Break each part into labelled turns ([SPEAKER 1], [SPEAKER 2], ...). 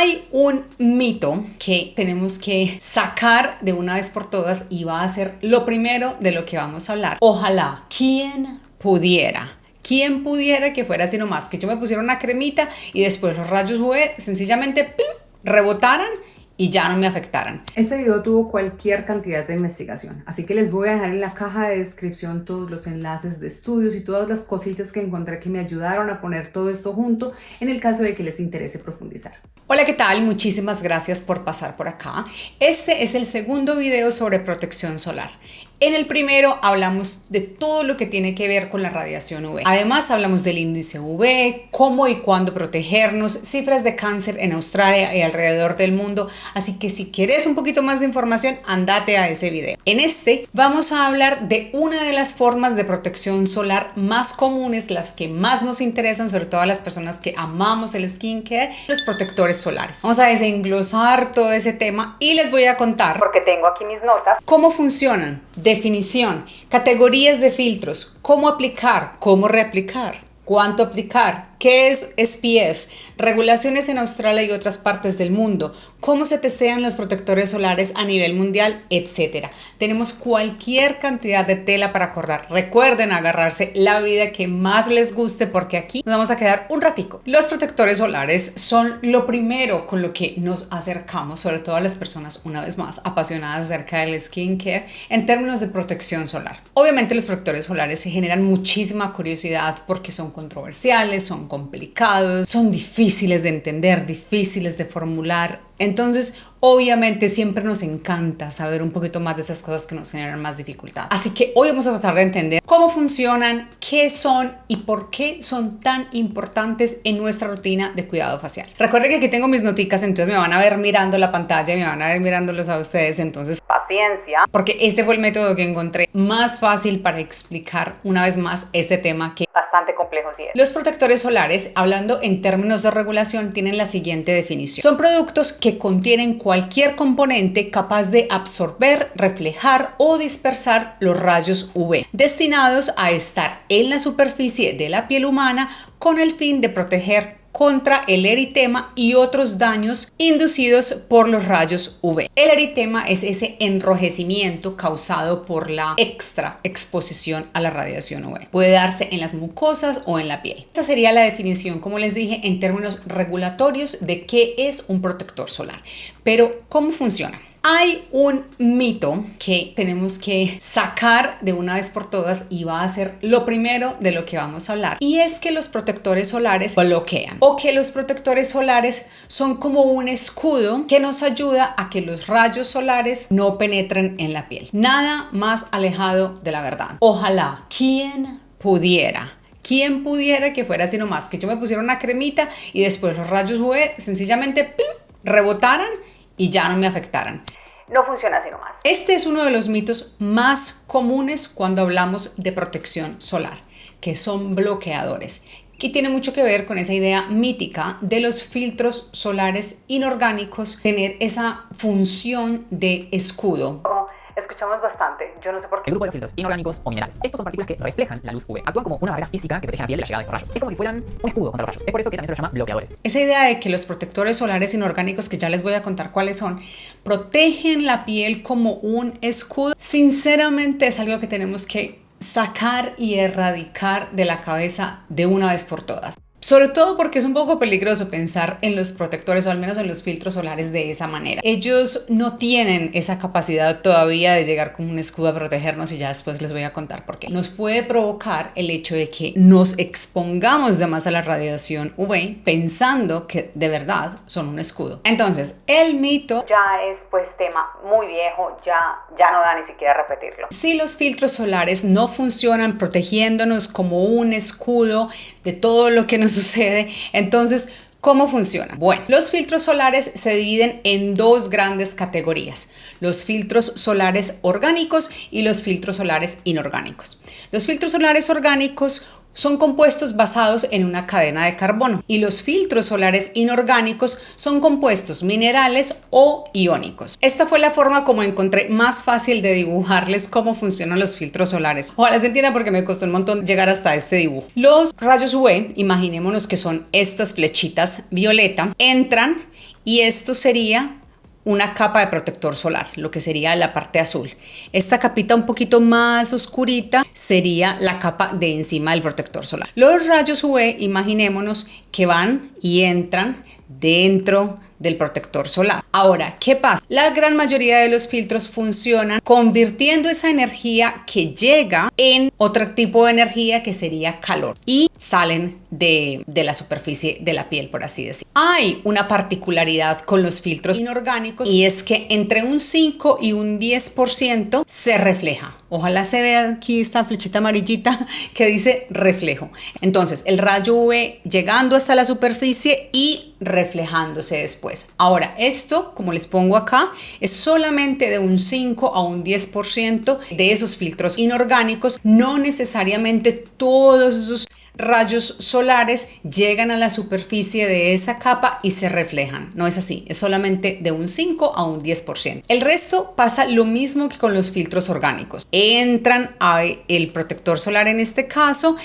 [SPEAKER 1] Hay un mito que tenemos que sacar de una vez por todas y va a ser lo primero de lo que vamos a hablar. Ojalá, ¿quién pudiera que fuera así nomás, que yo me pusiera una cremita y después los rayos UV sencillamente ¡pim!, rebotaran y ya no me afectaran?
[SPEAKER 2] Este video tuvo cualquier cantidad de investigación, así que les voy a dejar en la caja de descripción todos los enlaces de estudios y todas las cositas que encontré que me ayudaron a poner todo esto junto en el caso de que les interese profundizar.
[SPEAKER 1] Hola, ¿qué tal? Muchísimas gracias por pasar por acá. Este es el segundo video sobre protección solar. En el primero hablamos de todo lo que tiene que ver con la radiación UV. Además hablamos del índice UV, cómo y cuándo protegernos, cifras de cáncer en Australia y alrededor del mundo. Así que si quieres un poquito más de información, andate a ese video. En este vamos a hablar de una de las formas de protección solar más comunes, las que más nos interesan, sobre todo a las personas que amamos el skincare, los protectores solares. Vamos a desenglosar todo ese tema y les voy a contar, porque tengo aquí mis notas, cómo funcionan. Definición, categorías de filtros, cómo aplicar, cómo reaplicar, cuánto aplicar, qué es SPF, regulaciones en Australia y otras partes del mundo, cómo se testean los protectores solares a nivel mundial, etc. Tenemos cualquier cantidad de tela para cortar. Recuerden agarrarse la vida que más les guste porque aquí nos vamos a quedar un ratico. Los protectores solares son lo primero con lo que nos acercamos, sobre todo a las personas, una vez más, apasionadas acerca del skincare en términos de protección solar. Obviamente los protectores solares se generan muchísima curiosidad porque son controversiales, son complicados, son difíciles de entender, difíciles de formular. Entonces, obviamente siempre nos encanta saber un poquito más de esas cosas que nos generan más dificultad. Así que hoy vamos a tratar de entender cómo funcionan, qué son y por qué son tan importantes en nuestra rutina de cuidado facial. Recuerden que aquí tengo mis noticas, entonces me van a ver mirando la pantalla y me van a ver mirándolos a ustedes, entonces paciencia, porque este fue el método que encontré más fácil para explicar una vez más este tema que bastante complejo sí es. Los protectores solares, hablando en términos de regulación, tienen la siguiente definición. Son productos que contienen cualquier componente capaz de absorber, reflejar o dispersar los rayos UV, destinados a estar en la superficie de la piel humana con el fin de proteger contra el eritema y otros daños inducidos por los rayos UV. El eritema es ese enrojecimiento causado por la extra exposición a la radiación UV. Puede darse en las mucosas o en la piel. Esa sería la definición, como les dije, en términos regulatorios de qué es un protector solar. Pero, ¿cómo funciona? Hay un mito que tenemos que sacar de una vez por todas y va a ser lo primero de lo que vamos a hablar. Y es que los protectores solares bloquean o que los protectores solares son como un escudo que nos ayuda a que los rayos solares no penetren en la piel. Nada más alejado de la verdad. Ojalá, ¿quién pudiera que fuera así nomás, que yo me pusiera una cremita y después los rayos UV sencillamente ¡pim!, rebotaran y ya no me afectaran? No funciona así nomás. Este es uno de los mitos más comunes cuando hablamos de protección solar, que son bloqueadores, que tiene mucho que ver con esa idea mítica de los filtros solares inorgánicos, tener esa función de escudo. Escuchamos bastante, yo no sé por qué.
[SPEAKER 3] El grupo de filtros inorgánicos o minerales. Estos son partículas que reflejan la luz UV. Actúan como una barrera física que protege la piel de la llegada de los rayos. Es como si fueran un escudo contra los rayos. Es por eso que también se los llama bloqueadores.
[SPEAKER 1] Esa idea de que los protectores solares inorgánicos, que ya les voy a contar cuáles son, protegen la piel como un escudo, sinceramente es algo que tenemos que sacar y erradicar de la cabeza de una vez por todas. Sobre todo porque es un poco peligroso pensar en los protectores o al menos en los filtros solares de esa manera. Ellos no tienen esa capacidad todavía de llegar como un escudo a protegernos y ya después les voy a contar por qué. Nos puede provocar el hecho de que nos expongamos de más a la radiación UV pensando que de verdad son un escudo. Entonces, el mito ya es pues tema muy viejo, ya no da ni siquiera repetirlo. Si los filtros solares no funcionan protegiéndonos como un escudo de todo lo que nos sucede, entonces, ¿cómo funciona? Bueno, los filtros solares se dividen en dos grandes categorías: los filtros solares orgánicos y los filtros solares inorgánicos. Los filtros solares orgánicos son compuestos basados en una cadena de carbono y los filtros solares inorgánicos son compuestos minerales o iónicos. Esta fue la forma como encontré más fácil de dibujarles cómo funcionan los filtros solares. Ojalá se entienda porque me costó un montón llegar hasta este dibujo. Los rayos UV, imaginémonos que son estas flechitas violeta, entran Y esto sería una capa de protector solar, lo que sería la parte azul. Esta capita un poquito más oscurita sería la capa de encima del protector solar. Los rayos UV, imaginémonos que van y entran dentro del protector solar. Ahora, ¿qué pasa? La gran mayoría de los filtros funcionan convirtiendo esa energía que llega en otro tipo de energía que sería calor y salen de la superficie de la piel, por así decir. Hay una particularidad con los filtros inorgánicos y es que entre un 5 y un 10% se refleja. Ojalá se vea aquí esta flechita amarillita que dice reflejo. Entonces, el rayo UV llegando hasta la superficie y reflejándose después. Ahora, esto, como les pongo acá, es solamente de un 5 a un 10% de esos filtros inorgánicos. No necesariamente todos esos rayos solares llegan a la superficie de esa capa y se reflejan. No es así, es solamente de un 5 a un 10%. El resto pasa lo mismo que con los filtros orgánicos. Entran al protector solar en este caso,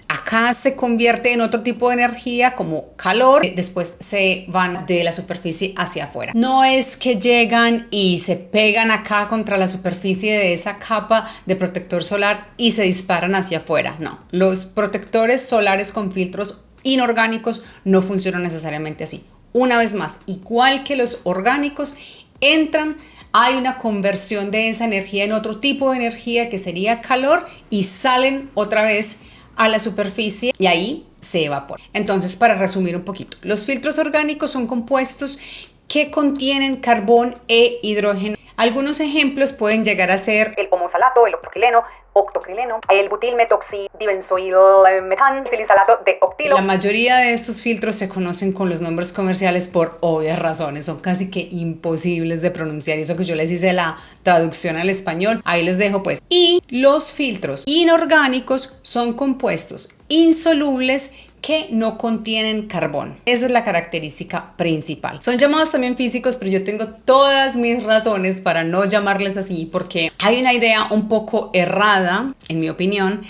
[SPEAKER 1] acá se convierte en otro tipo de energía como calor, después se van de la superficie hacia afuera. No es que llegan y se pegan acá contra la superficie de esa capa de protector solar y se disparan hacia afuera. No, los protectores solares con filtros inorgánicos no funcionan necesariamente así. Una vez más, igual que los orgánicos, entran, hay una conversión de esa energía en otro tipo de energía que sería calor y salen otra vez a la superficie y ahí se evapora. Entonces, para resumir un poquito, los filtros orgánicos son compuestos que contienen carbón e hidrógeno. Algunos ejemplos pueden llegar a ser
[SPEAKER 4] el homosalato, el octocrileno, el butilmetoxidibenzoilometán, silisalato de octilo.
[SPEAKER 1] La mayoría de estos filtros se conocen con los nombres comerciales por obvias razones, son casi que imposibles de pronunciar, eso que yo les hice la traducción al español, ahí les dejo pues. Y los filtros inorgánicos son compuestos insolubles que no contienen carbón. Esa es la característica principal. Son llamados también físicos, pero yo tengo todas mis razones para no llamarles así porque hay una idea un poco errada, en mi opinión,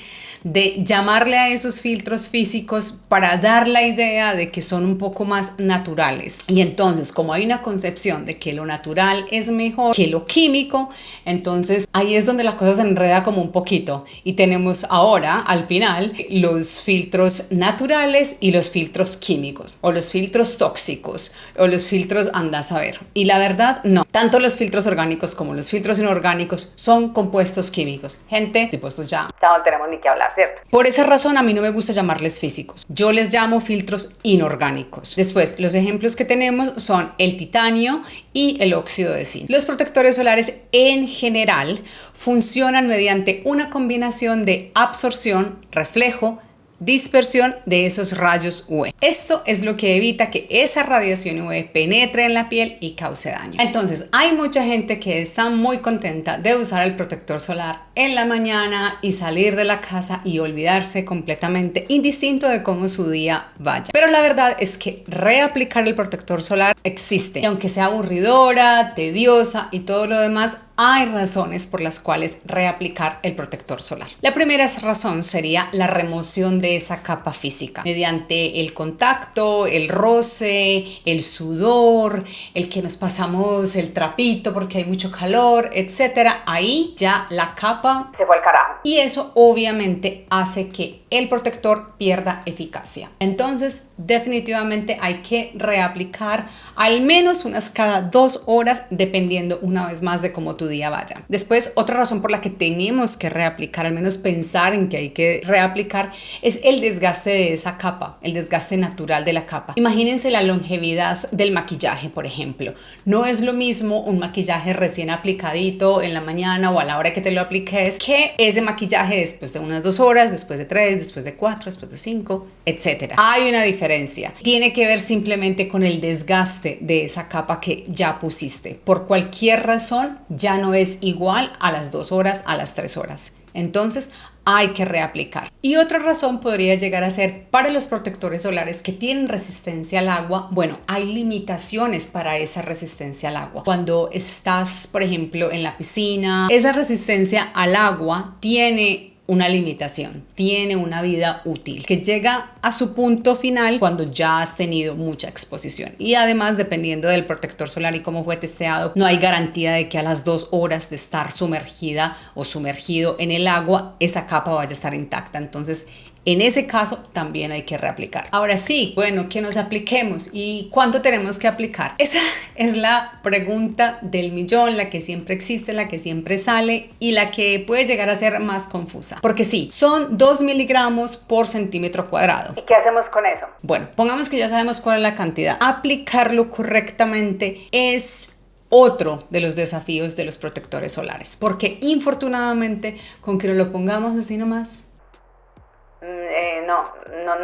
[SPEAKER 1] de llamarle a esos filtros físicos para dar la idea de que son un poco más naturales. Y entonces, como hay una concepción de que lo natural es mejor que lo químico, entonces ahí es donde la cosa se enreda como un poquito. Y tenemos ahora, al final, los filtros naturales y los filtros químicos, o los filtros tóxicos, o los filtros andás a ver. Y la verdad, no. Tanto los filtros orgánicos como los filtros inorgánicos son compuestos químicos. Gente, pues ya
[SPEAKER 4] no tenemos ni que hablar, ¿cierto?
[SPEAKER 1] Por esa razón a mí no me gusta llamarles físicos. Yo les llamo filtros inorgánicos. Después, los ejemplos que tenemos son el titanio y el óxido de zinc. Los protectores solares en general funcionan mediante una combinación de absorción, reflejo, dispersión de esos rayos UV. Esto es lo que evita que esa radiación UV penetre en la piel y cause daño. Entonces, hay mucha gente que está muy contenta de usar el protector solar en la mañana y salir de la casa y olvidarse completamente, indistinto de cómo su día vaya. Pero la verdad es que reaplicar el protector solar existe. Y aunque sea aburridora, tediosa y todo lo demás, hay razones por las cuales reaplicar el protector solar. La primera razón sería la remoción de esa capa física mediante el contacto, el roce, el sudor, el que nos pasamos el trapito porque hay mucho calor, etcétera. Ahí ya la capa
[SPEAKER 4] se fue al carajo.
[SPEAKER 1] Y eso obviamente hace que el protector pierda eficacia. Entonces, definitivamente hay que reaplicar al menos unas cada 2 horas, dependiendo una vez más de cómo tu día vaya. Después, otra razón por la que tenemos que reaplicar, al menos pensar en que hay que reaplicar, es el desgaste de esa capa, el desgaste natural de la capa. Imagínense la longevidad del maquillaje, por ejemplo. No es lo mismo un maquillaje recién aplicadito en la mañana o a la hora que te lo apliques que ese maquillaje después de unas 2 horas, después de 3, después de 4, después de 5, etcétera. Hay una diferencia. Tiene que ver simplemente con el desgaste de esa capa que ya pusiste. Por cualquier razón, ya no es igual a las 2 horas, a las 3 horas. Entonces, hay que reaplicar. Y otra razón podría llegar a ser para los protectores solares que tienen resistencia al agua. Bueno, hay limitaciones para esa resistencia al agua. Cuando estás, por ejemplo, en la piscina, esa resistencia al agua tiene una limitación, tiene una vida útil que llega a su punto final cuando ya has tenido mucha exposición. Y además, dependiendo del protector solar y cómo fue testeado, no hay garantía de que a las 2 horas de estar sumergida o sumergido en el agua, esa capa vaya a estar intacta. Entonces, en ese caso también hay que reaplicar. Ahora sí, bueno, que nos apliquemos y cuánto tenemos que aplicar. Esa es la pregunta del millón, la que siempre existe, la que siempre sale y la que puede llegar a ser más confusa. Porque sí, son 2 miligramos por centímetro cuadrado.
[SPEAKER 4] ¿Y qué hacemos con eso?
[SPEAKER 1] Bueno, pongamos que ya sabemos cuál es la cantidad. Aplicarlo correctamente es otro de los desafíos de los protectores solares. Porque infortunadamente, con que no lo pongamos así nomás,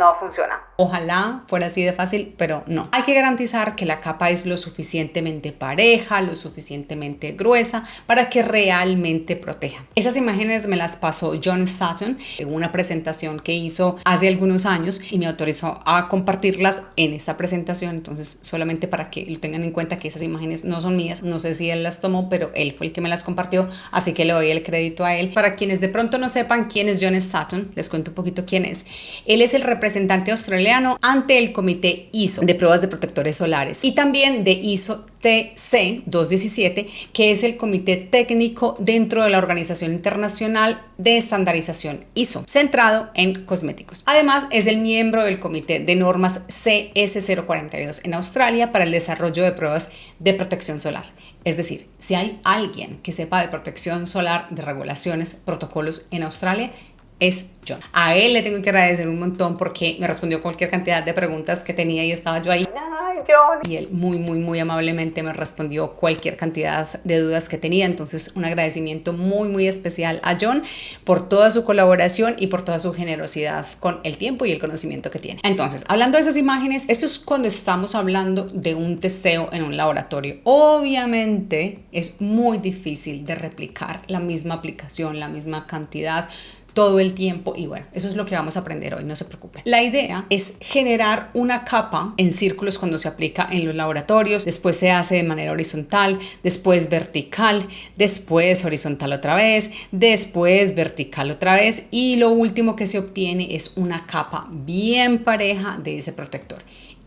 [SPEAKER 4] No funciona.
[SPEAKER 1] ojalá fuera así de fácil, pero no. Hay que garantizar que la capa es lo suficientemente pareja, lo suficientemente gruesa para que realmente proteja. Esas imágenes me las pasó John Sutton en una presentación que hizo hace algunos años y me autorizó a compartirlas en esta presentación. Entonces, solamente para que lo tengan en cuenta que esas imágenes no son mías. No sé si él las tomó, pero él fue el que me las compartió, así que le doy el crédito a él. Para quienes de pronto no sepan quién es John Sutton, les cuento un poquito quién es. Él es el representante australiano ante el Comité ISO de pruebas de protectores solares y también de ISO TC 217, que es el comité técnico dentro de la Organización Internacional de Estandarización ISO, centrado en cosméticos. Además, es el miembro del comité de normas CS042 en Australia para el desarrollo de pruebas de protección solar. Es decir, si hay alguien que sepa de protección solar, de regulaciones, protocolos en Australia, es John. A él le tengo que agradecer un montón porque me respondió cualquier cantidad de preguntas que tenía y estaba yo ahí.
[SPEAKER 4] Ay, John.
[SPEAKER 1] Y él muy amablemente me respondió cualquier cantidad de dudas que tenía. Entonces, un agradecimiento muy especial a John por toda su colaboración y por toda su generosidad con el tiempo y el conocimiento que tiene. Entonces, hablando de esas imágenes, esto es cuando estamos hablando de un testeo en un laboratorio. Obviamente, es muy difícil de replicar la misma aplicación, la misma cantidad todo el tiempo y bueno, eso es lo que vamos a aprender hoy, no se preocupen. La idea es generar una capa en círculos cuando se aplica en los laboratorios, después se hace de manera horizontal, después vertical, después horizontal otra vez, después vertical otra vez y lo último que se obtiene es una capa bien pareja de ese protector.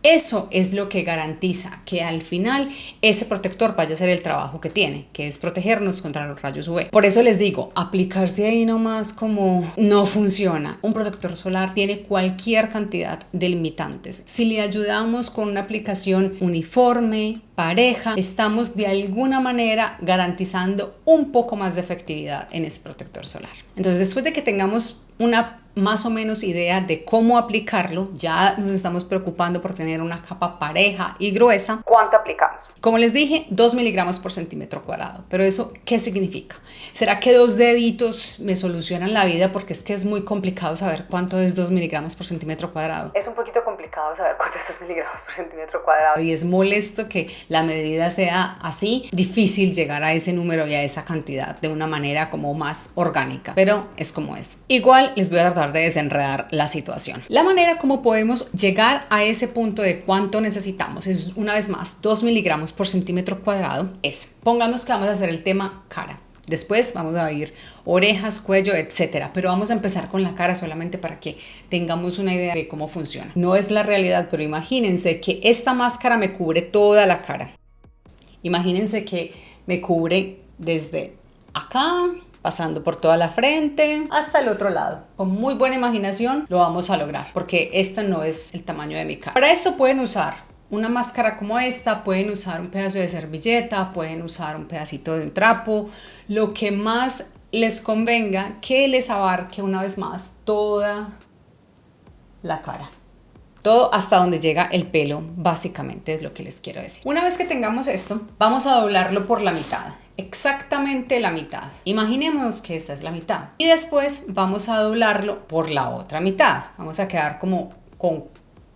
[SPEAKER 1] Eso es lo que garantiza que al final ese protector vaya a hacer el trabajo que tiene, que es protegernos contra los rayos UV. Por eso les digo, aplicarse ahí nomás como no funciona. Un protector solar tiene cualquier cantidad de limitantes. Si le ayudamos con una aplicación uniforme, pareja, estamos de alguna manera garantizando un poco más de efectividad en ese protector solar. Entonces, después de que tengamos una más o menos idea de cómo aplicarlo, ya nos estamos preocupando por tener una capa pareja y gruesa.
[SPEAKER 4] ¿Cuánto aplicamos?
[SPEAKER 1] Como les dije, 2 miligramos por centímetro cuadrado. Pero eso, ¿qué significa? ¿Será que 2 deditos me solucionan la vida? Porque es que es muy complicado saber cuánto es 2 miligramos por centímetro cuadrado.
[SPEAKER 4] Es un poquito complicado saber cuánto es 2 miligramos por centímetro cuadrado.
[SPEAKER 1] Y es molesto que la medida sea así, difícil llegar a ese número y a esa cantidad de una manera como más orgánica, pero es como es. Igual les voy a tratar de desenredar la situación. La manera como podemos llegar a ese punto de cuánto necesitamos es, una vez más, 2 miligramos por centímetro cuadrado. Pongamos que vamos a hacer el tema cara. Después vamos a ir orejas, cuello, etcétera. Pero vamos a empezar con la cara solamente para que tengamos una idea de cómo funciona. No es la realidad, pero imagínense que esta máscara me cubre toda la cara. Imagínense que me cubre desde acá, pasando por toda la frente hasta el otro lado. Con muy buena imaginación lo vamos a lograr, porque esto no es el tamaño de mi cara. Para esto pueden usar una máscara como esta, pueden usar un pedazo de servilleta, pueden usar un pedacito de un trapo, lo que más les convenga, que les abarque una vez más toda la cara. Todo hasta donde llega el pelo, básicamente es lo que les quiero decir. Una vez que tengamos esto, vamos a doblarlo por la mitad. Exactamente la mitad. Imaginemos que esta es la mitad. Y después vamos a doblarlo por la otra mitad. Vamos a quedar como con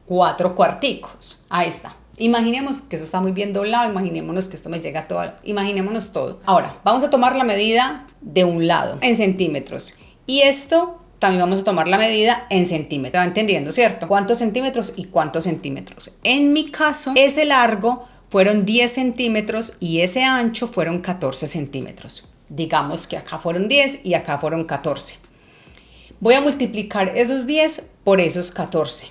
[SPEAKER 1] 4 cuarticos. Ahí está. Imaginemos que eso está muy bien doblado. Imaginémonos que esto me llega todo. Imaginémonos todo. Ahora, vamos a tomar la medida de un lado en centímetros. Y esto también vamos a tomar la medida en centímetros. ¿Va entendiendo, cierto? ¿Cuántos centímetros y cuántos centímetros? En mi caso, ese largo fueron 10 centímetros y ese ancho fueron 14 centímetros. Digamos que acá fueron 10 y acá fueron 14. voy a multiplicar esos 10 por esos 14.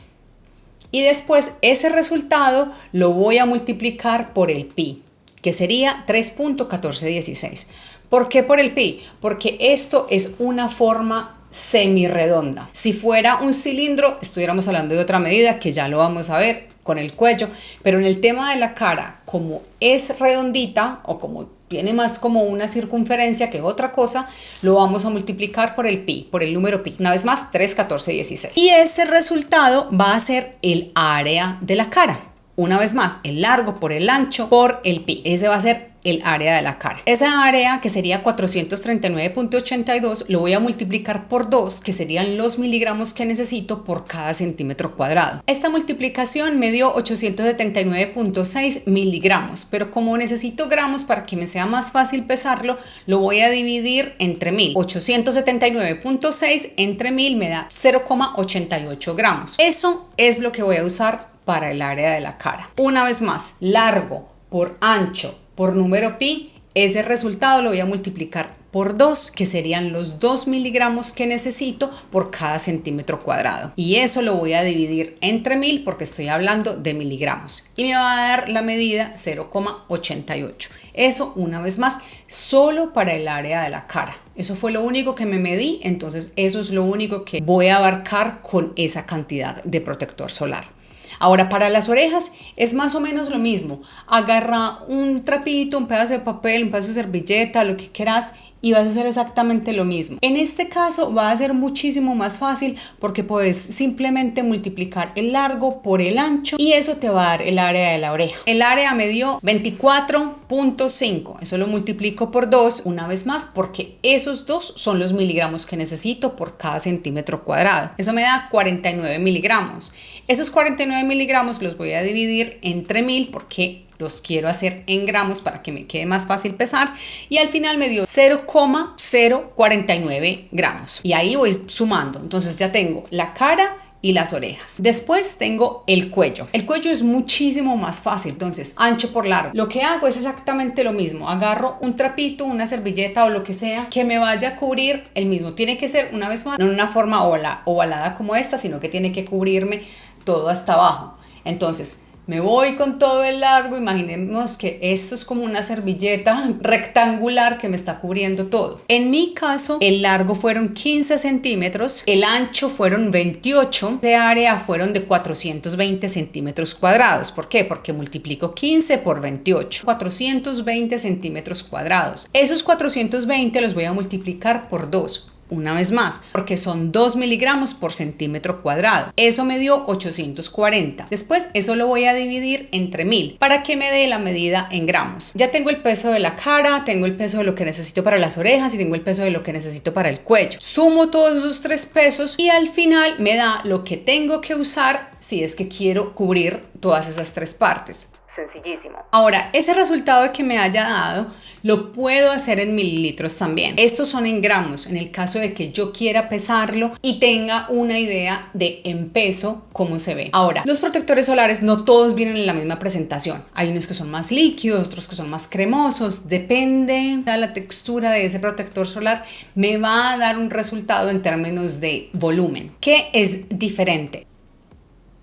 [SPEAKER 1] Y después ese resultado lo voy a multiplicar por el pi, que sería 3.1416. ¿Por qué por el pi? Porque esto es una forma semirredonda. Si fuera un cilindro, estuviéramos hablando de otra medida que ya lo vamos a ver con el cuello, pero en el tema de la cara, como es redondita o como tiene más como una circunferencia que otra cosa, lo vamos a multiplicar por el pi, por el número pi. Una vez más, 3, 14, 16. Y ese resultado va a ser el área de la cara. Una vez más, el largo por el ancho por el pi. Ese va a ser el área de la cara. Esa área, que sería 439.82, lo voy a multiplicar por 2, que serían los miligramos que necesito por cada centímetro cuadrado. Esta multiplicación me dio 879.6 miligramos, pero como necesito gramos para que me sea más fácil pesarlo, lo voy a dividir entre 1000. 879.6 entre 1000 me da 0,88 gramos. Eso es lo que voy a usar para el área de la cara. Una vez más, largo por ancho por número pi, ese resultado lo voy a multiplicar por 2, que serían los 2 miligramos que necesito por cada centímetro cuadrado. Y eso lo voy a dividir entre 1000 porque estoy hablando de miligramos. Y me va a dar la medida 0,88. Eso, una vez más, solo para el área de la cara. Eso fue lo único que me medí, entonces eso es lo único que voy a abarcar con esa cantidad de protector solar. Ahora, para las orejas es más o menos lo mismo. Agarra un trapito, un pedazo de papel, un pedazo de servilleta, lo que quieras, y vas a hacer exactamente lo mismo. En este caso va a ser muchísimo más fácil porque puedes simplemente multiplicar el largo por el ancho y eso te va a dar el área de la oreja. El área me dio 24.5. Eso lo multiplico por 2 una vez más porque esos 2 son los miligramos que necesito por cada centímetro cuadrado. Eso me da 49 miligramos. Esos 49 miligramos los voy a dividir entre 1000 porque los quiero hacer en gramos para que me quede más fácil pesar y al final me dio 0,049 gramos y ahí voy sumando. Entonces ya tengo la cara y las orejas. Después tengo el cuello. El cuello es muchísimo más fácil, entonces ancho por largo. Lo que hago es exactamente lo mismo. Agarro un trapito, una servilleta o lo que sea que me vaya a cubrir el mismo. Tiene que ser, una vez más, no en una forma ovalada como esta, sino que tiene que cubrirme todo hasta abajo. Entonces me voy con todo el largo, imaginemos que esto es como una servilleta rectangular que me está cubriendo todo. En mi caso, el largo fueron 15 centímetros, el ancho fueron 28, de área fueron de 420 centímetros cuadrados. ¿Por qué? Porque multiplico 15 por 28, 420 centímetros cuadrados. Esos 420 los voy a multiplicar por 2. Una vez más, porque son 2 miligramos por centímetro cuadrado. Eso me dio 840. Después eso lo voy a dividir entre 1000 para que me dé la medida en gramos. Ya tengo el peso de la cara, tengo el peso de lo que necesito para las orejas y tengo el peso de lo que necesito para el cuello. Sumo todos esos 3 pesos y al final me da lo que tengo que usar si es que quiero cubrir todas esas 3 partes.
[SPEAKER 4] Sencillísimo.
[SPEAKER 1] Ahora, ese resultado que me haya dado lo puedo hacer en mililitros también. Estos son en gramos en el caso de que yo quiera pesarlo y tenga una idea de en peso cómo se ve. Ahora, los protectores solares no todos vienen en la misma presentación. Hay unos que son más líquidos, otros que son más cremosos. Depende de la textura de ese protector solar, me va a dar un resultado en términos de volumen, que es diferente.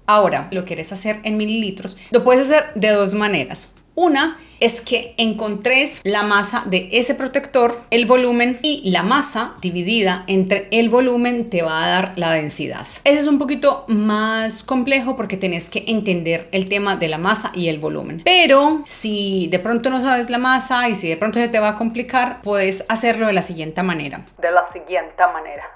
[SPEAKER 1] Ahora, lo quieres hacer en mililitros, lo puedes hacer de 2 maneras. Una es que encontres la masa de ese protector, el volumen, y la masa dividida entre el volumen te va a dar la densidad. Ese es un poquito más complejo porque tenés que entender el tema de la masa y el volumen. Pero si de pronto no sabes la masa y si de pronto se te va a complicar, puedes hacerlo de la siguiente manera.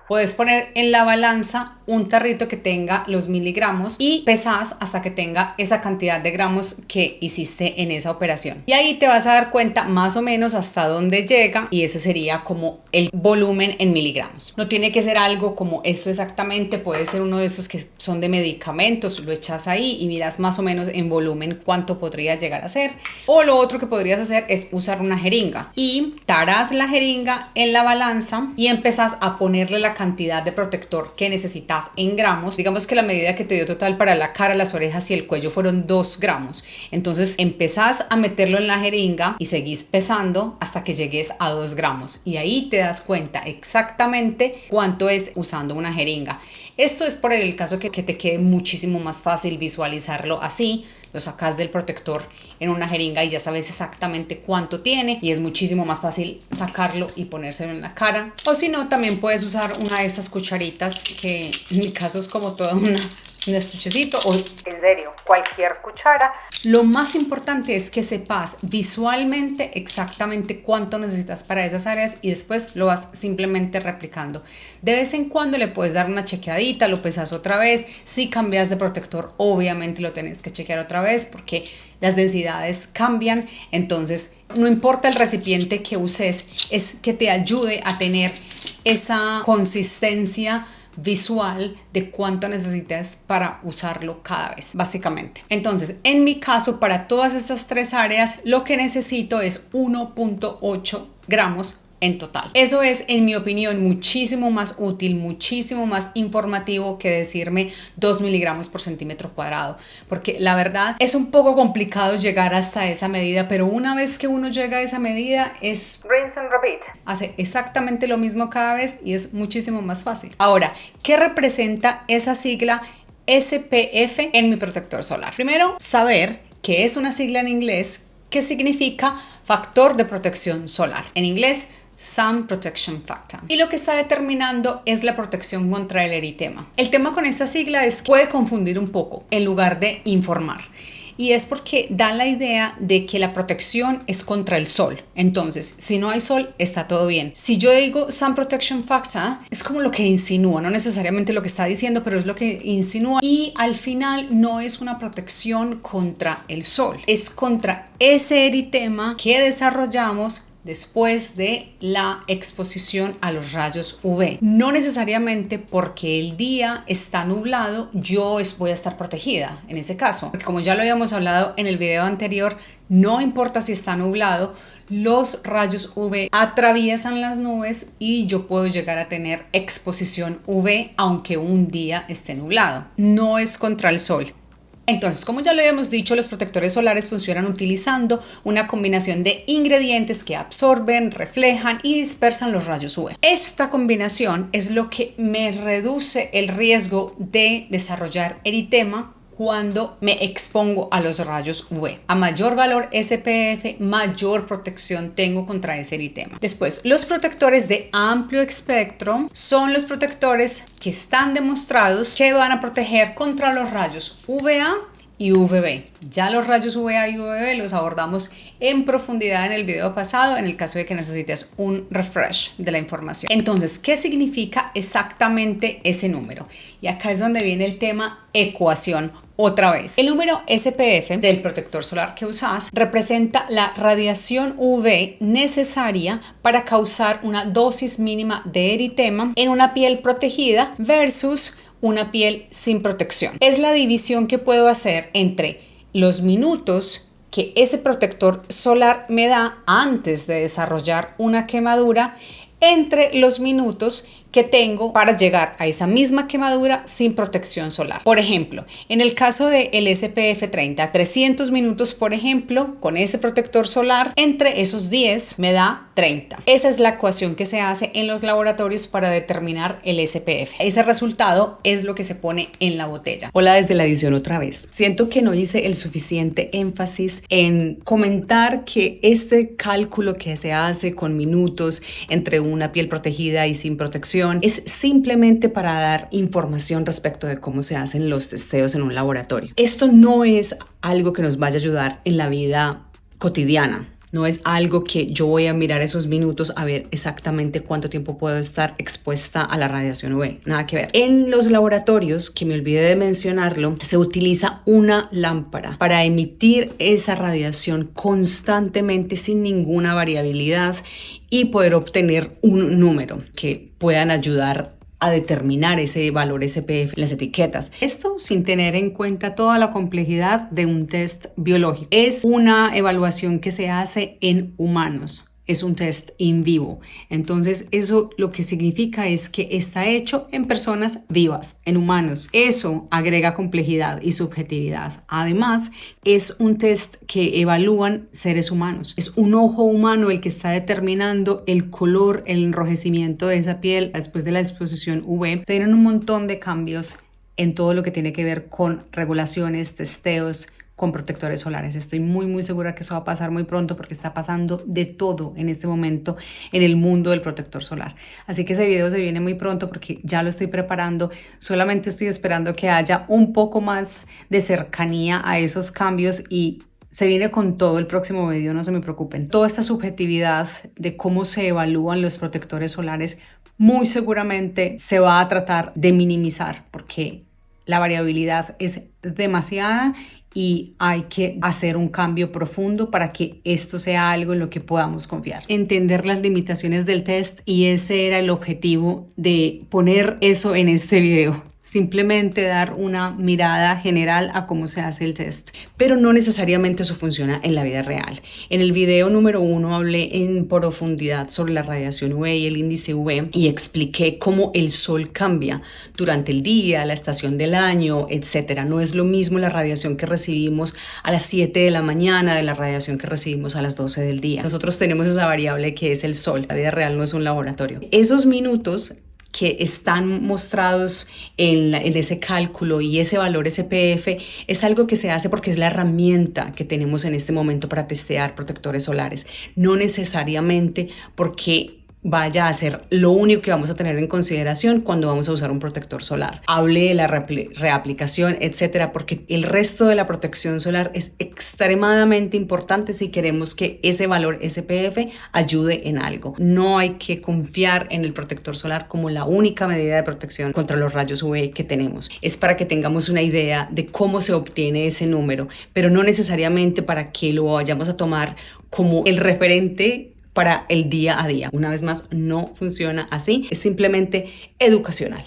[SPEAKER 1] Puedes poner en la balanza un tarrito que tenga los miligramos y pesas hasta que tenga esa cantidad de gramos que hiciste en esa operación. Y ahí te vas a dar cuenta más o menos hasta dónde llega y ese sería como el volumen en miligramos. No tiene que ser algo como esto exactamente, puede ser uno de esos que son de medicamentos, lo echas ahí y miras más o menos en volumen cuánto podría llegar a ser. O lo otro que podrías hacer es usar una jeringa y tarás la jeringa en la balanza y empezás a ponerle la cantidad de protector que necesitas en gramos. Digamos que la medida que te dio total para la cara, las orejas y el cuello fueron 2 gramos. Entonces empezás a meterlo en en la jeringa y seguís pesando hasta que llegues a 2 gramos. Y ahí te das cuenta exactamente cuánto es usando una jeringa. Esto es por el caso que te quede muchísimo más fácil visualizarlo así. Lo sacas del protector en una jeringa y ya sabes exactamente cuánto tiene y es muchísimo más fácil sacarlo y ponérselo en la cara. O si no, también puedes usar una de estas cucharitas que en mi caso es como toda un estuchecito o
[SPEAKER 4] En serio, cualquier cuchara.
[SPEAKER 1] lo más importante es que sepas visualmente exactamente cuánto necesitas para esas áreas y después lo vas simplemente replicando. De vez en cuando le puedes dar una chequeadita, lo pesas otra vez. Si cambias de protector, obviamente lo tenés que chequear otra vez porque las densidades cambian. Entonces, no importa el recipiente que uses, es que te ayude a tener esa consistencia visual de cuánto necesitas para usarlo cada vez, básicamente. Entonces, en mi caso, para todas estas 3 áreas, lo que necesito es 1.8 gramos en total. Eso es, en mi opinión, muchísimo más útil, muchísimo más informativo que decirme 2 miligramos por centímetro cuadrado, porque la verdad es un poco complicado llegar hasta esa medida, pero una vez que uno llega a esa medida es
[SPEAKER 4] Rinse and repeat.
[SPEAKER 1] hace exactamente lo mismo cada vez y es muchísimo más fácil. Ahora, ¿qué representa esa sigla SPF en mi protector solar? Primero, saber que es una sigla en inglés que significa factor de protección solar. En inglés, Sun Protection Factor. Y lo que está determinando es la protección contra el eritema. El tema con esta sigla es que puede confundir un poco en lugar de informar. Y es porque da la idea de que la protección es contra el sol. Entonces, si no hay sol, está todo bien. Si yo digo Sun Protection Factor, es como lo que insinúa, no necesariamente lo que está diciendo, pero es lo que insinúa. Y al final no es una protección contra el sol, es contra ese eritema que desarrollamos después de la exposición a los rayos UV. No necesariamente porque el día está nublado, voy a estar protegida en ese caso. Porque como ya lo habíamos hablado en el video anterior, no importa si está nublado, los rayos UV atraviesan las nubes y yo puedo llegar a tener exposición UV aunque un día esté nublado. No es contra el sol. Entonces, como ya lo habíamos dicho, los protectores solares funcionan utilizando una combinación de ingredientes que absorben, reflejan y dispersan los rayos UV. Esta combinación es lo que me reduce el riesgo de desarrollar eritema cuando me expongo a los rayos UV. A mayor valor SPF, mayor protección tengo contra ese eritema. Después, los protectores de amplio espectro son los protectores que están demostrados que van a proteger contra los rayos UVA y UVB. Ya los rayos UVA y UVB los abordamos en profundidad en el video pasado en el caso de que necesites un refresh de la información. Entonces, ¿qué significa exactamente ese número? Y acá es donde viene el tema ecuación. Otra vez, el número SPF del protector solar que usas representa la radiación UV necesaria para causar una dosis mínima de eritema en una piel protegida versus una piel sin protección. Es la división que puedo hacer entre los minutos que ese protector solar me da antes de desarrollar una quemadura entre los minutos que tengo para llegar a esa misma quemadura sin protección solar. Por ejemplo, en el caso del SPF 30, 300 minutos, por ejemplo, con ese protector solar, entre esos 10 me da 30. Esa es la ecuación que se hace en los laboratorios para determinar el SPF. Ese resultado es lo que se pone en la botella.
[SPEAKER 2] Hola desde la edición otra vez. Siento que no hice el suficiente énfasis en comentar que este cálculo que se hace con minutos entre una piel protegida y sin protección es simplemente para dar información respecto de cómo se hacen los testeos en un laboratorio. Esto no es algo que nos vaya a ayudar en la vida cotidiana. No es algo que yo voy a mirar esos minutos a ver exactamente cuánto tiempo puedo estar expuesta a la radiación UV. Nada que ver. En los laboratorios, que me olvidé de mencionarlo, se utiliza una lámpara para emitir esa radiación constantemente sin ninguna variabilidad y poder obtener un número que puedan ayudar a determinar ese valor SPF en las etiquetas. Esto sin tener en cuenta toda la complejidad de un test biológico. Es una evaluación que se hace en humanos. es un test in vivo. Entonces, eso lo que significa es que está hecho en personas vivas, en humanos. Eso agrega complejidad y subjetividad. Además, es un test que evalúan seres humanos. Es un ojo humano el que está determinando el color, el enrojecimiento de esa piel después de la exposición UV. Se tienen un montón de cambios en todo lo que tiene que ver con regulaciones, testeos, con protectores solares. Estoy muy segura que eso va a pasar muy pronto porque está pasando de todo en este momento en el mundo del protector solar. Así que ese video se viene muy pronto porque ya lo estoy preparando. Solamente estoy esperando que haya un poco más de cercanía a esos cambios y se viene con todo el próximo video, no se me preocupen. Toda esta subjetividad de cómo se evalúan los protectores solares muy seguramente se va a tratar de minimizar porque la variabilidad es demasiada y hay que hacer un cambio profundo para que esto sea algo en lo que podamos confiar. Entender las limitaciones del test y ese era el objetivo de poner eso en este video. Simplemente dar una mirada general a cómo se hace el test. Pero no necesariamente eso funciona en la vida real. En el video número 1 hablé en profundidad sobre la radiación UV y el índice UV y expliqué cómo el sol cambia durante el día, la estación del año, etc. No es lo mismo la radiación que recibimos a las 7 de la mañana de la radiación que recibimos a las 12 del día. Nosotros tenemos esa variable que es el sol. La vida real no es un laboratorio. Esos minutos que están mostrados en ese cálculo y ese valor SPF es algo que se hace porque es la herramienta que tenemos en este momento para testear protectores solares, no necesariamente porque vaya a ser lo único que vamos a tener en consideración cuando vamos a usar un protector solar. Hablé de la reaplicación, etcétera, porque el resto de la protección solar es extremadamente importante si queremos que ese valor SPF ayude en algo. No hay que confiar en el protector solar como la única medida de protección contra los rayos UV que tenemos. Es para que tengamos una idea de cómo se obtiene ese número, pero no necesariamente para que lo vayamos a tomar como el referente para el día a día. Una vez más, no funciona así, es simplemente educacional.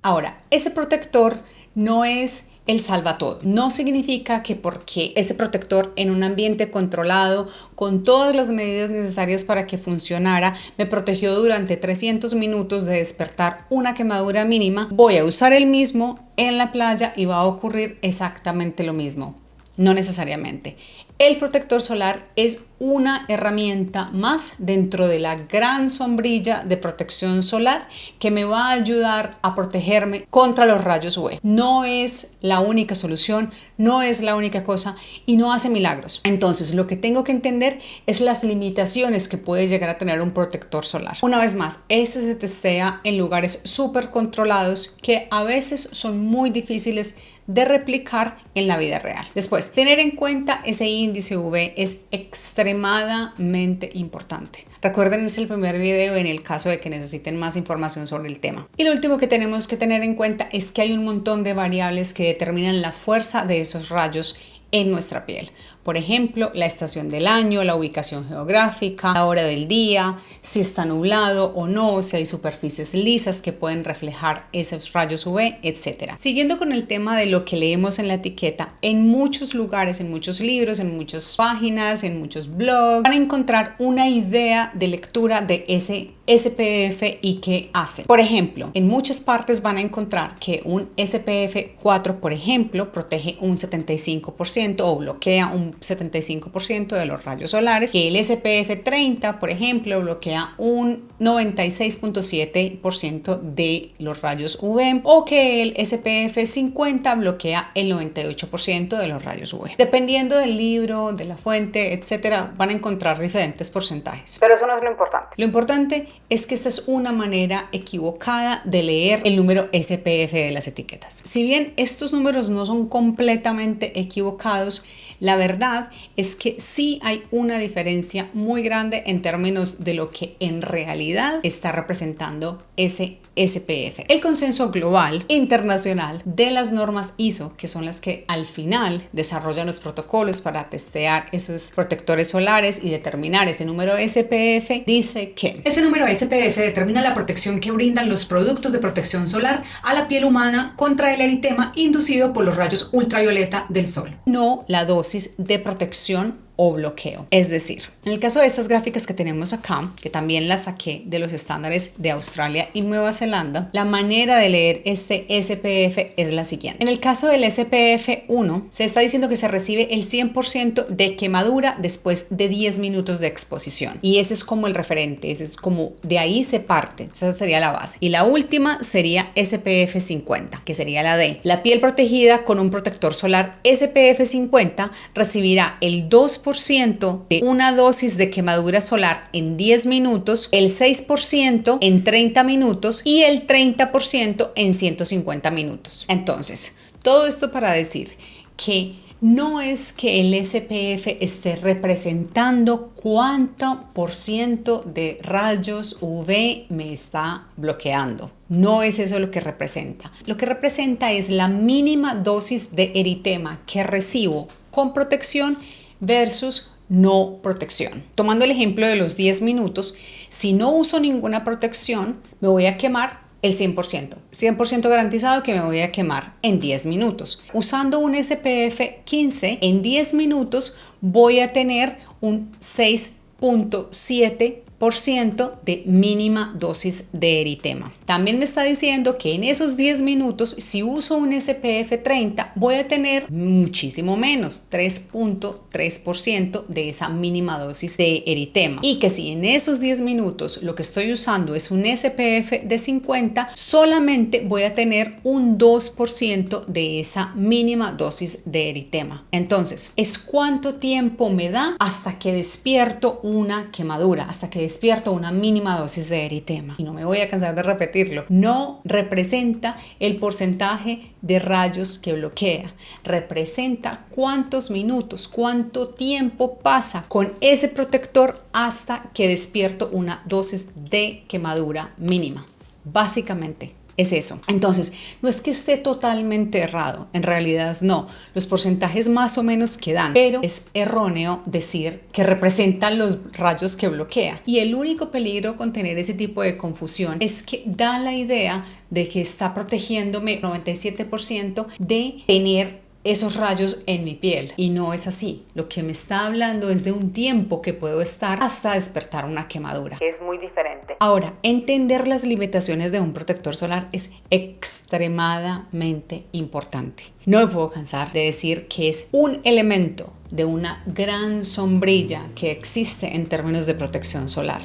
[SPEAKER 1] Ahora, ese protector no es el salvatodo. No significa que porque ese protector en un ambiente controlado, con todas las medidas necesarias para que funcionara, me protegió durante 300 minutos de despertar una quemadura mínima, voy a usar el mismo en la playa y va a ocurrir exactamente lo mismo. No necesariamente. El protector solar es una herramienta más dentro de la gran sombrilla de protección solar que me va a ayudar a protegerme contra los rayos UV. No es la única solución, no es la única cosa y no hace milagros. Entonces, lo que tengo que entender es las limitaciones que puede llegar a tener un protector solar. Una vez más, este se testea en lugares súper controlados que a veces son muy difíciles de replicar en la vida real. Después, tener en cuenta ese índice UV es extremadamente importante. Recuerden, es el primer video en el caso de que necesiten más información sobre el tema. Y lo último que tenemos que tener en cuenta es que hay un montón de variables que determinan la fuerza de esos rayos en nuestra piel. Por ejemplo, la estación del año, la ubicación geográfica, la hora del día, si está nublado o no, si hay superficies lisas que pueden reflejar esos rayos UV, etc. Siguiendo con el tema de lo que leemos en la etiqueta, en muchos lugares, en muchos libros, en muchas páginas, en muchos blogs, van a encontrar una idea de lectura de ese SPF y qué hace. Por ejemplo, en muchas partes van a encontrar que un SPF 4, por ejemplo, protege un 75% o bloquea un 75% de los rayos solares, que el SPF 30, por ejemplo, bloquea un 96.7% de los rayos UV, o que el SPF 50 bloquea el 98% de los rayos UV. Dependiendo del libro, de la fuente, etcétera, van a encontrar diferentes porcentajes.
[SPEAKER 4] Pero eso no es lo importante.
[SPEAKER 1] Lo importante es que esta es una manera equivocada de leer el número SPF de las etiquetas. Si bien estos números no son completamente equivocados, la verdad es que sí hay una diferencia muy grande en términos de lo que en realidad está representando ese SPF. El consenso global internacional de las normas ISO, que son las que al final desarrollan los protocolos para testear esos protectores solares y determinar ese número SPF, dice que
[SPEAKER 2] ese número SPF determina la protección que brindan los productos de protección solar a la piel humana contra el eritema inducido por los rayos ultravioleta del sol.
[SPEAKER 1] No la dosis de protección o bloqueo. Es decir, en el caso de estas gráficas que tenemos acá, que también las saqué de los estándares de Australia y Nueva Zelanda, la manera de leer este SPF es la siguiente. En el caso del SPF 1, se está diciendo que se recibe el 100% de quemadura después de 10 minutos de exposición. Y ese es como el referente, ese es como de ahí se parte, esa sería la base. Y la última sería SPF 50, que sería la D. La piel protegida con un protector solar SPF 50 recibirá el 2% de una dosis de quemadura solar en 10 minutos, el 6% en 30 minutos y el 30% en 150 minutos. Entonces, todo esto para decir que no es que el SPF esté representando cuánto por ciento de rayos UV me está bloqueando. No es eso lo que representa. Lo que representa es la mínima dosis de eritema que recibo con protección versus no protección. Tomando el ejemplo de los 10 minutos, si no uso ninguna protección, me voy a quemar el 100%. 100% garantizado que me voy a quemar en 10 minutos. Usando un SPF 15, en 10 minutos voy a tener un 6.7% de mínima dosis de eritema. También me está diciendo que en esos 10 minutos, si uso un SPF 30, voy a tener muchísimo menos, 3.3% de esa mínima dosis de eritema. Y que si en esos 10 minutos lo que estoy usando es un SPF de 50, solamente voy a tener un 2% de esa mínima dosis de eritema. Entonces, es cuánto tiempo me da hasta que despierto una quemadura, hasta que despierto una mínima dosis de eritema. Y no me voy a cansar de repetirlo, no representa el porcentaje de rayos que bloquea, representa cuántos minutos, cuánto tiempo pasa con ese protector hasta que despierto una dosis de quemadura mínima. Básicamente es eso. Entonces, no es que esté totalmente errado, en realidad no. Los porcentajes más o menos que dan, pero es erróneo decir que representan los rayos que bloquea. Y el único peligro con tener ese tipo de confusión es que da la idea de que está protegiéndome 97% de tener esos rayos en mi piel, y no es así. Lo que me está hablando es de un tiempo que puedo estar hasta despertar una quemadura.
[SPEAKER 4] Es muy diferente.
[SPEAKER 1] Ahora, entender las limitaciones de un protector solar es extremadamente importante. No me puedo cansar de decir que es un elemento de una gran sombrilla que existe en términos de protección solar.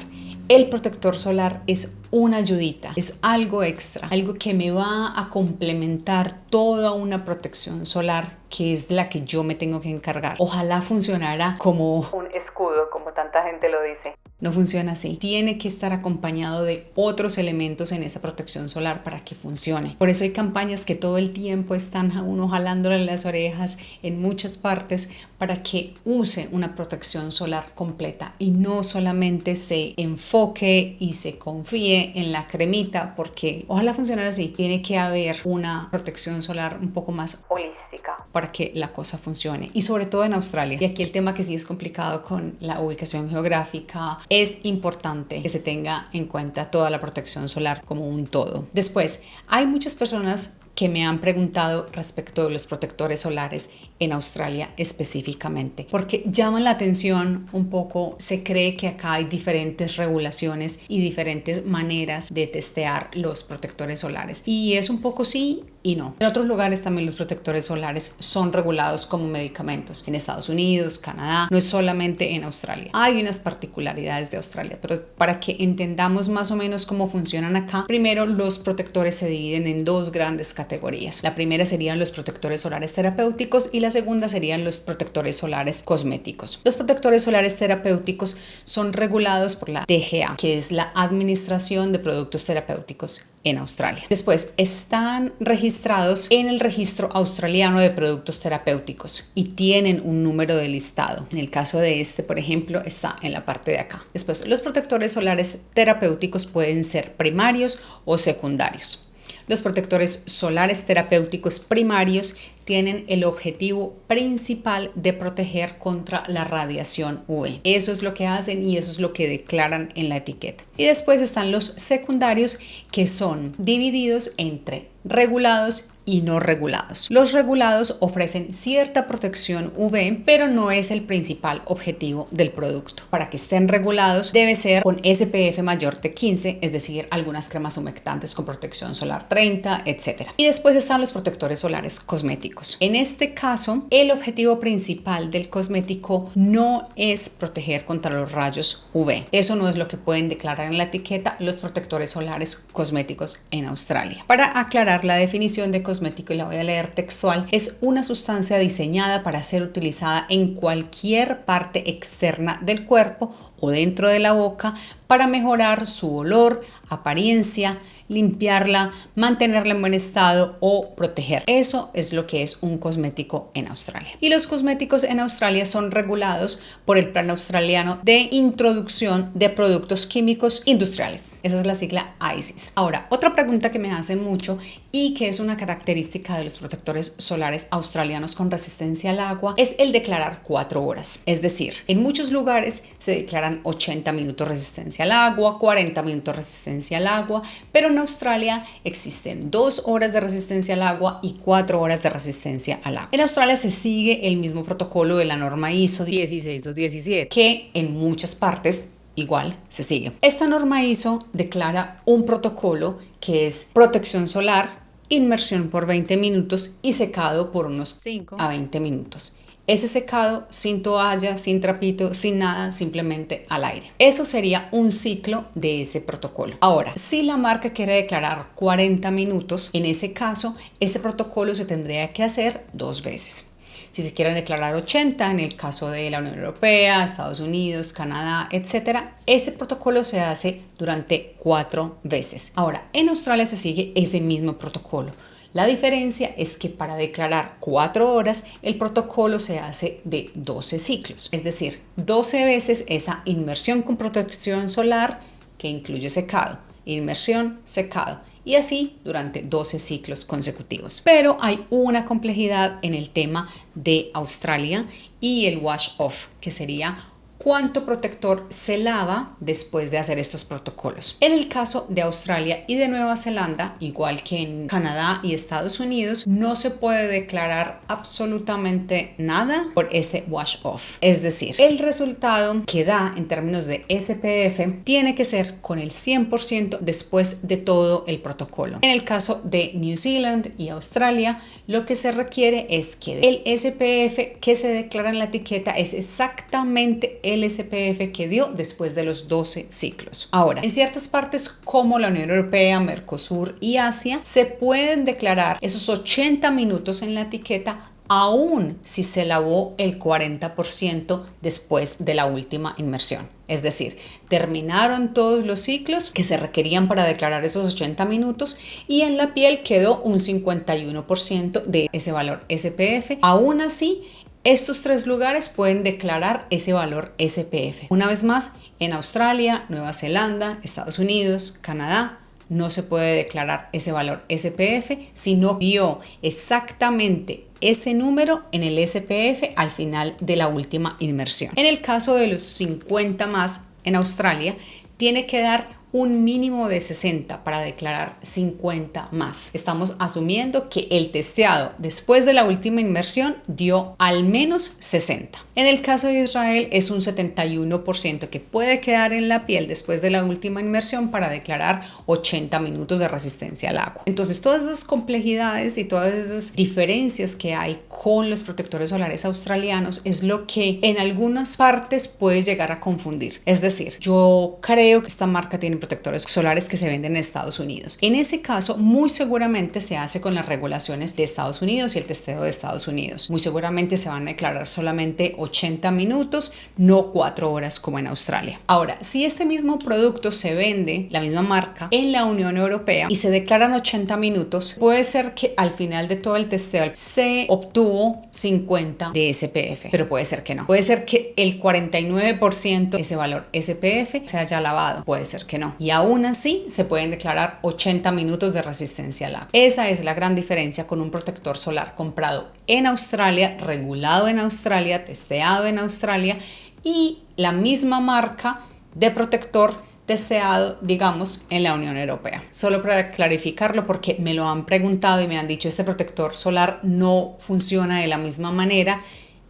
[SPEAKER 1] El protector solar es una ayudita, es algo extra, algo que me va a complementar toda una protección solar que es la que yo me tengo que encargar. Ojalá funcionara como
[SPEAKER 4] un escudo, como tanta gente lo dice.
[SPEAKER 1] No funciona así. Tiene que estar acompañado de otros elementos en esa protección solar para que funcione. Por eso hay campañas que todo el tiempo están a uno jalándole las orejas en muchas partes para que use una protección solar completa y no solamente se enfoque y se confíe en la cremita, porque ojalá funcionara así. Tiene que haber una protección solar un poco más
[SPEAKER 4] holística
[SPEAKER 1] para que la cosa funcione, y sobre todo en Australia. Y aquí el tema que sí es complicado con la ubicación geográfica, es importante que se tenga en cuenta toda la protección solar como un todo. Después, hay muchas personas que me han preguntado respecto de los protectores solares en Australia específicamente, porque llaman la atención un poco. Se cree que acá hay diferentes regulaciones y diferentes maneras de testear los protectores solares, y es un poco sí y no. En otros lugares también los protectores solares son regulados como medicamentos, en Estados Unidos, Canadá, no es solamente en Australia. Hay unas particularidades de Australia, pero para que entendamos más o menos cómo funcionan acá, primero los protectores se dividen en dos grandes categorías. La primera serían los protectores solares terapéuticos y la segunda serían los protectores solares cosméticos. Los protectores solares terapéuticos son regulados por la TGA, que es la Administración de Productos Terapéuticos en Australia. Después, están registrados en el registro australiano de productos terapéuticos y tienen un número de listado. En el caso de este, por ejemplo, está en la parte de acá. Después, los protectores solares terapéuticos pueden ser primarios o secundarios. Los protectores solares terapéuticos primarios tienen el objetivo principal de proteger contra la radiación UV. Eso es lo que hacen y eso es lo que declaran en la etiqueta. Y después están los secundarios, que son divididos entre regulados y no regulados. Los regulados ofrecen cierta protección UV, pero no es el principal objetivo del producto. Para que estén regulados debe ser con SPF mayor de 15, es decir, algunas cremas humectantes con protección solar 30, etc. Y después están los protectores solares cosméticos. En este caso, el objetivo principal del cosmético no es proteger contra los rayos UV. Eso no es lo que pueden declarar en la etiqueta los protectores solares cosméticos en Australia. Para aclarar la definición de cosmético, y la voy a leer textual, es una sustancia diseñada para ser utilizada en cualquier parte externa del cuerpo o dentro de la boca para mejorar su olor, apariencia, limpiarla, mantenerla en buen estado o proteger. Eso es lo que es un cosmético en Australia. Y los cosméticos en Australia son regulados por el Plan Australiano de Introducción de Productos Químicos Industriales. Esa es la sigla ICIS. Ahora, otra pregunta que me hacen mucho y que es una característica de los protectores solares australianos con resistencia al agua es el declarar 4 horas. Es decir, en muchos lugares se declaran 80 minutos resistencia al agua, 40 minutos resistencia al agua, pero en Australia existen 2 horas de resistencia al agua y 4 horas de resistencia al agua. En Australia se sigue el mismo protocolo de la norma ISO 16217, que en muchas partes igual se sigue. Esta norma ISO declara un protocolo que es protección solar, inmersión por 20 minutos y secado por unos 5 a 20 minutos. Ese secado sin toalla, sin trapito, sin nada, simplemente al aire. Eso sería un ciclo de ese protocolo. Ahora, si la marca quiere declarar 40 minutos, en ese caso, ese protocolo se tendría que hacer 2 veces. Si se quieren declarar 80, en el caso de la Unión Europea, Estados Unidos, Canadá, etc., ese protocolo se hace durante 4 veces. Ahora, en Australia se sigue ese mismo protocolo. La diferencia es que para declarar 4 horas, el protocolo se hace de 12 ciclos, es decir, 12 veces esa inmersión con protección solar que incluye secado, inmersión, secado, y así durante 12 ciclos consecutivos. Pero hay una complejidad en el tema de Australia y el wash off, que sería cuánto protector se lava después de hacer estos protocolos. En el caso de Australia y de Nueva Zelanda, igual que en Canadá y Estados Unidos, no se puede declarar absolutamente nada por ese wash off. Es decir, el resultado que da en términos de SPF tiene que ser con el 100% después de todo el protocolo. En el caso de New Zealand y Australia, lo que se requiere es que el SPF que se declara en la etiqueta es exactamente el SPF que dio después de los 12 ciclos. Ahora, en ciertas partes como la Unión Europea, Mercosur y Asia, se pueden declarar esos 80 minutos en la etiqueta aún si se lavó el 40% después de la última inmersión. Es decir, terminaron todos los ciclos que se requerían para declarar esos 80 minutos y en la piel quedó un 51% de ese valor SPF. Aún así, estos 3 lugares pueden declarar ese valor SPF. Una vez más, en Australia, Nueva Zelanda, Estados Unidos, Canadá, no se puede declarar ese valor SPF si no dio exactamente ese número en el SPF al final de la última inmersión. En el caso de los 50 más en Australia, tiene que dar un mínimo de 60 para declarar 50 más. Estamos asumiendo que el testeado después de la última inmersión dio al menos 60. En el caso de Israel es un 71% que puede quedar en la piel después de la última inmersión para declarar 80 minutos de resistencia al agua. Entonces, todas esas complejidades y todas esas diferencias que hay con los protectores solares australianos es lo que en algunas partes puede llegar a confundir. Es decir, yo creo que esta marca tiene protectores solares que se venden en Estados Unidos. En ese caso, muy seguramente se hace con las regulaciones de Estados Unidos y el testeo de Estados Unidos. Muy seguramente se van a declarar solamente 80 minutos, no 4 horas como en Australia. Ahora, si este mismo producto se vende, la misma marca, en la Unión Europea y se declaran 80 minutos, puede ser que al final de todo el testeo se obtuvo 50 de SPF, pero puede ser que no. Puede ser que el 49% de ese valor SPF se haya lavado, puede ser que no. Y aún así se pueden declarar 80 minutos de resistencia al agua. Esa es la gran diferencia con un protector solar comprado en Australia, regulado en Australia, testeado en Australia y la misma marca de protector testeado, digamos, en la Unión Europea. Solo para clarificarlo, porque me lo han preguntado y me han dicho, este protector solar no funciona de la misma manera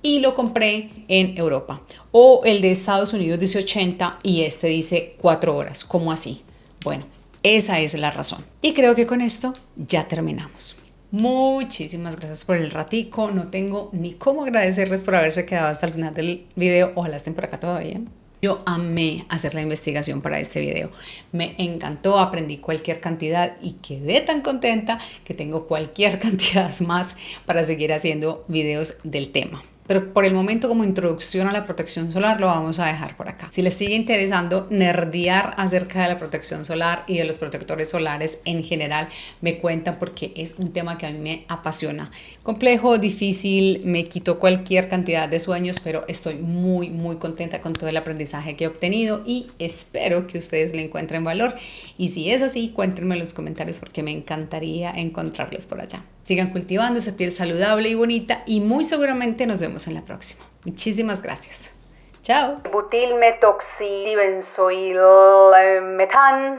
[SPEAKER 1] y lo compré en Europa. O el de Estados Unidos dice 80 y este dice 4 horas. ¿Cómo así? Bueno, esa es la razón. Y creo que con esto ya terminamos. Muchísimas gracias por el ratico. No tengo ni cómo agradecerles por haberse quedado hasta el final del video. Ojalá estén por acá todavía. Yo amé hacer la investigación para este video. Me encantó, aprendí cualquier cantidad y quedé tan contenta que tengo cualquier cantidad más para seguir haciendo videos del tema. Pero por el momento, como introducción a la protección solar, lo vamos a dejar por acá. Si les sigue interesando nerdear acerca de la protección solar y de los protectores solares en general, me cuentan, porque es un tema que a mí me apasiona. Complejo, difícil, me quitó cualquier cantidad de sueños, pero estoy muy contenta con todo el aprendizaje que he obtenido y espero que ustedes le encuentren valor. Y si es así, cuéntenme en los comentarios porque me encantaría encontrarles por allá. Sigan cultivando esa piel saludable y bonita y muy seguramente nos vemos en la próxima. Muchísimas gracias. Chao.
[SPEAKER 4] Butilmetoxi, benzoil, metan.